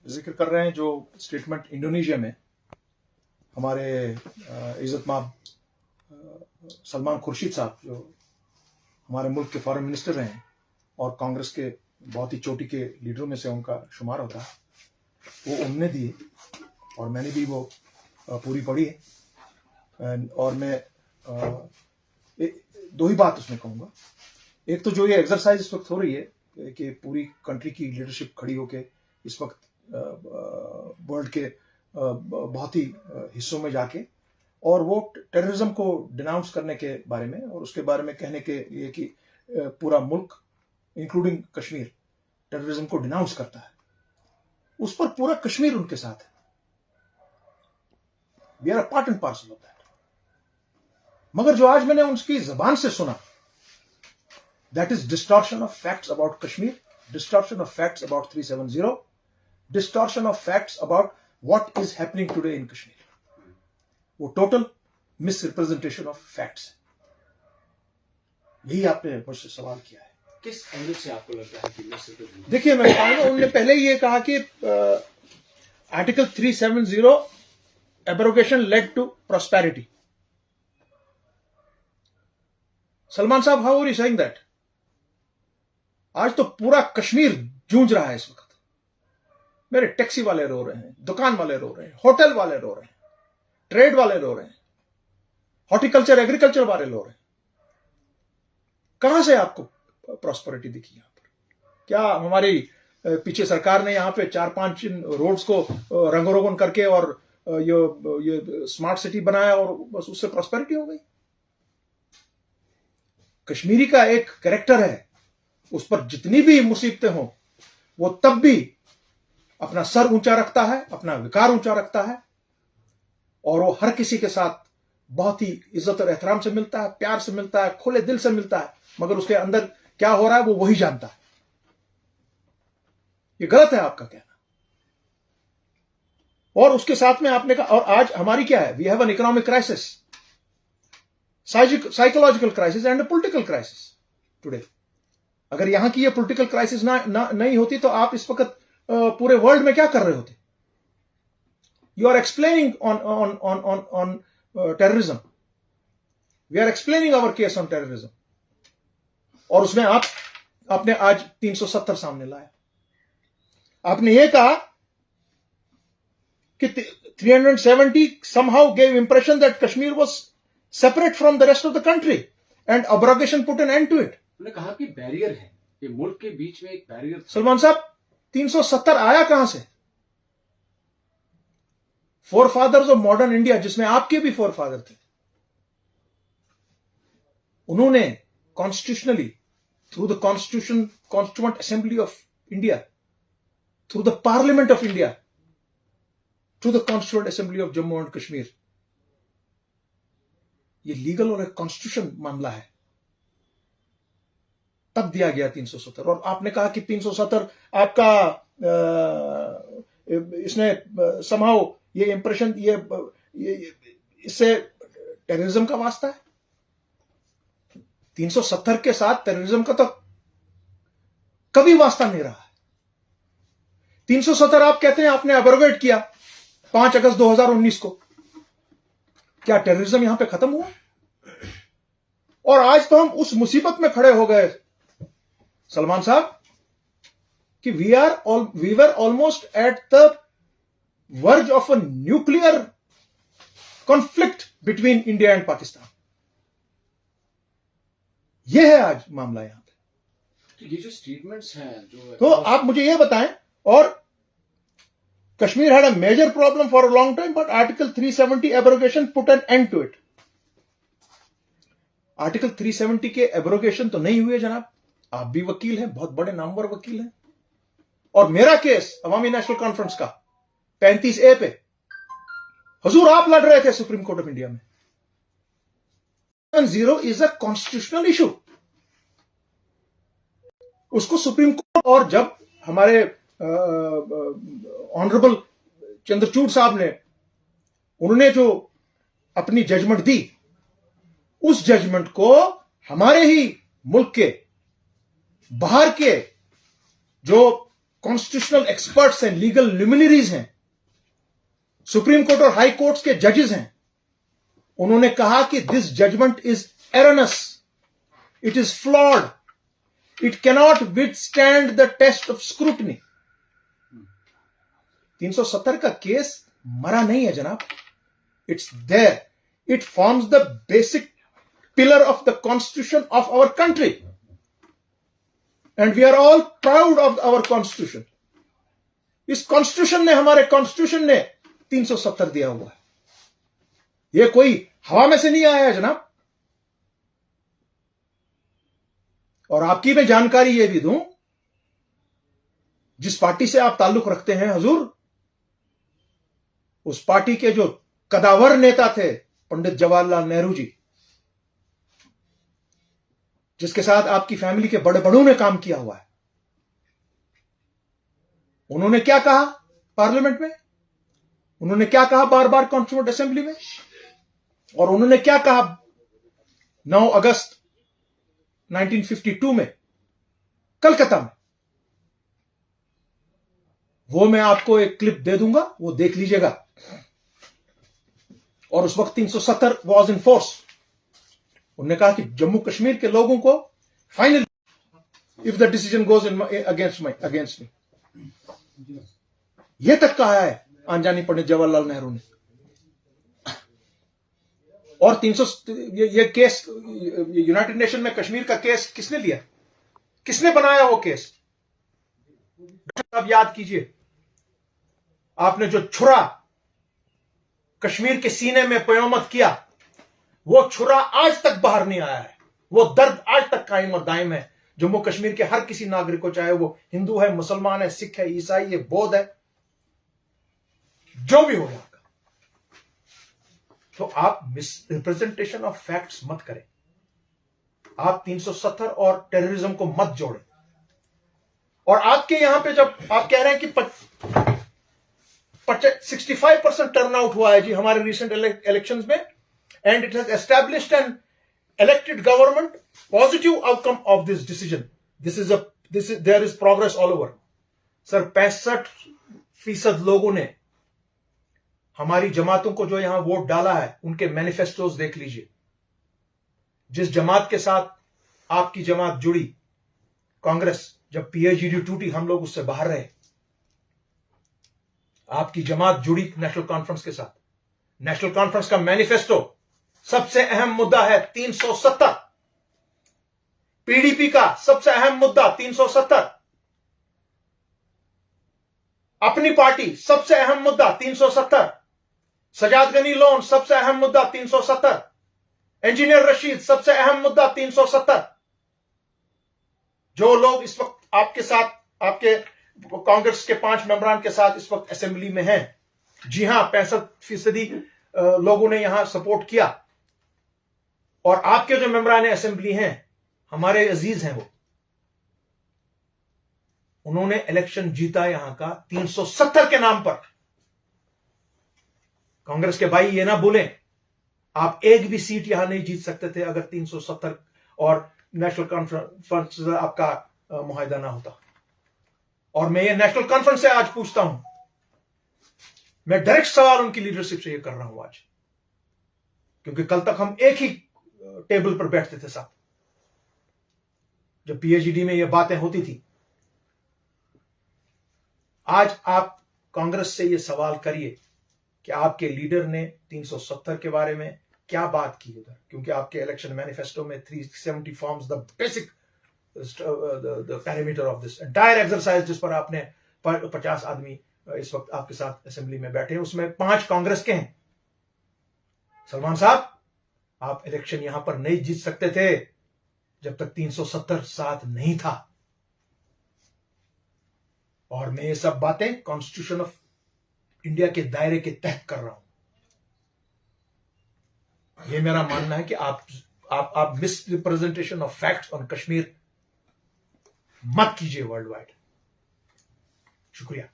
जिक्र कर रहे हैं जो स्टेटमेंट इंडोनेशिया में हमारे इज्जतमाब सलमान खुर्शीद साहब जो हमारे मुल्क के फॉरेन मिनिस्टर रहे हैं और कांग्रेस के बहुत ही चोटी के लीडरों में से उनका शुमार होता है, वो उनने दिए और मैंने भी वो पूरी पढ़ी है। और मैं दो ही बात उसमें कहूँगा। एक तो जो ये एक्सरसाइज इस वक्त हो रही है कि पूरी कंट्री की लीडरशिप खड़ी होके इस वक्त वर्ल्ड के बहुत ही हिस्सों में जाके और वो टेररिज्म को डिनाउंस करने के बारे में और उसके बारे में कहने के लिए कि पूरा मुल्क इंक्लूडिंग कश्मीर टेररिज्म को डिनाउंस करता है, उस पर पूरा कश्मीर उनके साथ है। We are a part and parcel of that. मगर जो आज मैंने उनकी जबान से सुना, that is distortion of facts about Kashmir, distortion of facts about 370, distortion of facts about what is happening today in Kashmir. वो total misrepresentation of facts. यही आपने मुझसे सवाल किया है। किस एंगल से आपको लगता है कि मिस रिप्रेजेंटेशन? देखिए, मैं बताऊंगा, उन्होंने पहले ये कहा कि article 370 abrogation led to prosperity. Salman साहब, how are you saying that? आज तो पूरा कश्मीर जूझ रहा है इस वक्त। मेरे टैक्सी वाले रो रहे हैं, दुकान वाले रो रहे हैं, होटल वाले रो रहे हैं, ट्रेड वाले रो रहे हैं, हॉर्टिकल्चर एग्रीकल्चर वाले रो रहे हैं। कहां से आपको प्रॉस्पेरिटी दिखी यहां पर? क्या हमारी पीछे सरकार ने यहां पे 4-5 रोड्स को रंगरोगन करके और ये स्मार्ट सिटी बनाया और बस उससे प्रॉस्पेरिटी हो गई? कश्मीरी का एक कैरेक्टर है, उस पर जितनी भी मुसीबतें हों वो तब भी अपना सर ऊंचा रखता है, अपना विकार ऊंचा रखता है और वो हर किसी के साथ बहुत ही इज्जत और एहतराम से मिलता है, प्यार से मिलता है, खुले दिल से मिलता है। मगर उसके अंदर क्या हो रहा है वो वही जानता है। ये गलत है आपका कहना। और उसके साथ में आपने कहा, और आज हमारी क्या है? We have an economic crisis, psychological crisis and political crisis today. अगर यहां की ये पॉलिटिकल क्राइसिस नहीं होती तो आप इस वक्त पूरे वर्ल्ड में क्या कर रहे होते? You are explaining on terrorism, we are explaining our case on terrorism, और उसमें आपने आज 370 सामने लाया। आपने ये कहा कि 370 somehow gave impression that Kashmir was separate from the rest of the country and abrogation put an end to it. उन्होंने कहा कि बैरियर है, ये मुल्क के बीच में एक बैरियर। सलमान साहब, 370 आया कहां से? Four fathers of modern India, जिसमें आपके भी फोर फादर थे, उन्होंने constitutionally through the constituent assembly of India, through the parliament of India, through the constituent assembly of Jammu and Kashmir, ये लीगल और एक कॉन्स्टिट्यूशन मामला है, तब दिया गया 370। और आपने कहा कि 370 आपका इसने समहाउ ये इंप्रेशन, ये इससे टेररिज्म का वास्ता है। 370 के साथ टेररिज्म का तो कभी वास्ता नहीं रहा है। 370 आप कहते हैं आपने एब्रोगेट किया 5 अगस्त 2019 को। क्या टेररिज्म यहां पे खत्म हुआ? और आज तो हम उस मुसीबत में खड़े हो गए सलमान साहब कि we were almost at the verge of a nuclear conflict between India and Pakistan. यह है आज मामला यहां पे। तो ये जो स्टेटमेंट्स हैं तो आप मुझे यह बताएं। और Kashmir had a major problem for a long time, but article 370 abrogation put an end to it. Article 370 के एब्रोगेशन तो नहीं हुए जनाब। आप भी वकील हैं, बहुत बड़े नामवर वकील हैं, और मेरा केस अवामी नेशनल कॉन्फ्रेंस का 35A पे हुजूर आप लड़ रहे थे सुप्रीम कोर्ट ऑफ इंडिया में। 0 इज अ कॉन्स्टिट्यूशनल इशू। उसको सुप्रीम कोर्ट, और जब हमारे ऑनरेबल चंद्रचूड़ साहब ने उन्होंने जो अपनी जजमेंट दी, उस जजमेंट को हमारे ही मुल्क के बाहर के जो कॉन्स्टिट्यूशनल एक्सपर्ट्स हैं, लीगल ल्यूमिनरीज हैं, सुप्रीम कोर्ट और हाई कोर्ट्स के जजेस हैं, उन्होंने कहा कि this judgment is erroneous, it is flawed, it cannot withstand the test of scrutiny. 370 का केस मरा नहीं है जनाब, it's there, it forms the basic pillar of the constitution of our country and we are all proud of our constitution. इस constitution ने, हमारे constitution ने 370 दिया हुआ है, यह कोई हवा में से नहीं आया है जनाब। और आपकी मैं जानकारी यह भी दूं, जिस पार्टी से आप ताल्लुक रखते हैं हुजूर, उस पार्टी के जो कदावर नेता थे पंडित जवाहरलाल नेहरू जी, जिसके साथ आपकी फैमिली के बड़े बड़ों ने काम किया हुआ है, उन्होंने क्या कहा पार्लियामेंट में, उन्होंने क्या कहा बार बार कॉन्स्टिट्यूएंट असेंबली में, और उन्होंने क्या कहा 9 अगस्त 1952 में कलकत्ता में। वो मैं आपको एक क्लिप दे दूंगा, वो देख लीजिएगा। और उस वक्त 370 वॉज इन फोर्स। उन्होंने कहा कि जम्मू कश्मीर के लोगों को finally, if the decision goes in against me, यह तक कहा है आंजानी पंडित जवाहरलाल नेहरू ने। और 300 ये केस यूनाइटेड नेशन में कश्मीर का केस किसने लिया, किसने बनाया वो केस? आप याद कीजिए, आपने जो छुरा कश्मीर के सीने में पयोमत किया, वो छुरा आज तक बाहर नहीं आया है, वो दर्द आज तक कायम और दायम है जम्मू कश्मीर के हर किसी नागरिक को, चाहे वो हिंदू है, मुसलमान है, सिख है, ईसाई है, बौद्ध है, जो भी हो यहां का। तो आप मिस रिप्रेजेंटेशन ऑफ फैक्ट्स मत करें, आप 370 और टेररिज्म को मत जोड़ें। और आपके यहां पे जब आप कह रहे हैं कि 65% टर्नआउट हुआ है जी हमारे रिसेंट इलेक्शंस में, and it has established an elected government, positive outcome of this decision, there is progress all over. Sir 65% लोगों ने हमारी जमातों को जो यहां वोट डाला है, उनके मैनिफेस्टोज देख लीजिए। जिस जमात के साथ आपकी जमात जुड़ी, कांग्रेस, जब पीएचडी टूटी हम लोग उससे बाहर रहे, आपकी जमात जुड़ी नेशनल कॉन्फ्रेंस के साथ। नेशनल कॉन्फ्रेंस का मैनिफेस्टो सबसे अहम मुद्दा है 370, पीडीपी का सबसे अहम मुद्दा 370, अपनी पार्टी सबसे अहम मुद्दा 370, सजाद गनी लोन सबसे अहम मुद्दा 370, इंजीनियर रशीद सबसे अहम मुद्दा 370। जो लोग इस वक्त आपके साथ, आपके कांग्रेस के 5 मेंबरान के साथ इस वक्त असेंबली में हैं, जी हां 65% लोगों ने यहां सपोर्ट किया, और आपके जो मेंबरान असेंबली हैं, हमारे अजीज हैं, वो उन्होंने इलेक्शन जीता यहां का 370 के नाम पर। कांग्रेस के भाई ये ना बोलें, आप एक भी सीट यहां नहीं जीत सकते थे अगर 370 और नेशनल कॉन्फ्रेंस आपका मुआहदा ना होता। और मैं ये नेशनल कॉन्फ्रेंस से आज पूछता हूं, मैं डायरेक्ट सवाल उनकी लीडरशिप से ये कर रहा हूं आज, क्योंकि कल तक हम एक ही टेबल पर बैठते थे साथ, जब पीएचडी में ये बातें होती थी। आज आप कांग्रेस से ये सवाल करिए कि आपके लीडर ने 370 के बारे में क्या बात की उधर, क्योंकि आपके इलेक्शन मैनिफेस्टो में 370 forms the basic the parameter of this entire exercise, जिस पर आपने 50 आदमी इस वक्त आपके साथ असेंबली में बैठे हैं, उसमें 5 कांग्रेस के हैं। सलमान साहब, आप इलेक्शन यहां पर नहीं जीत सकते थे जब तक 370 साथ नहीं था। और मैं ये सब बातें कॉन्स्टिट्यूशन ऑफ इंडिया के दायरे के तहत कर रहा हूं। यह मेरा मानना है कि आप miss representation of facts on Kashmir मत कीजिए वर्ल्ड वाइड। शुक्रिया।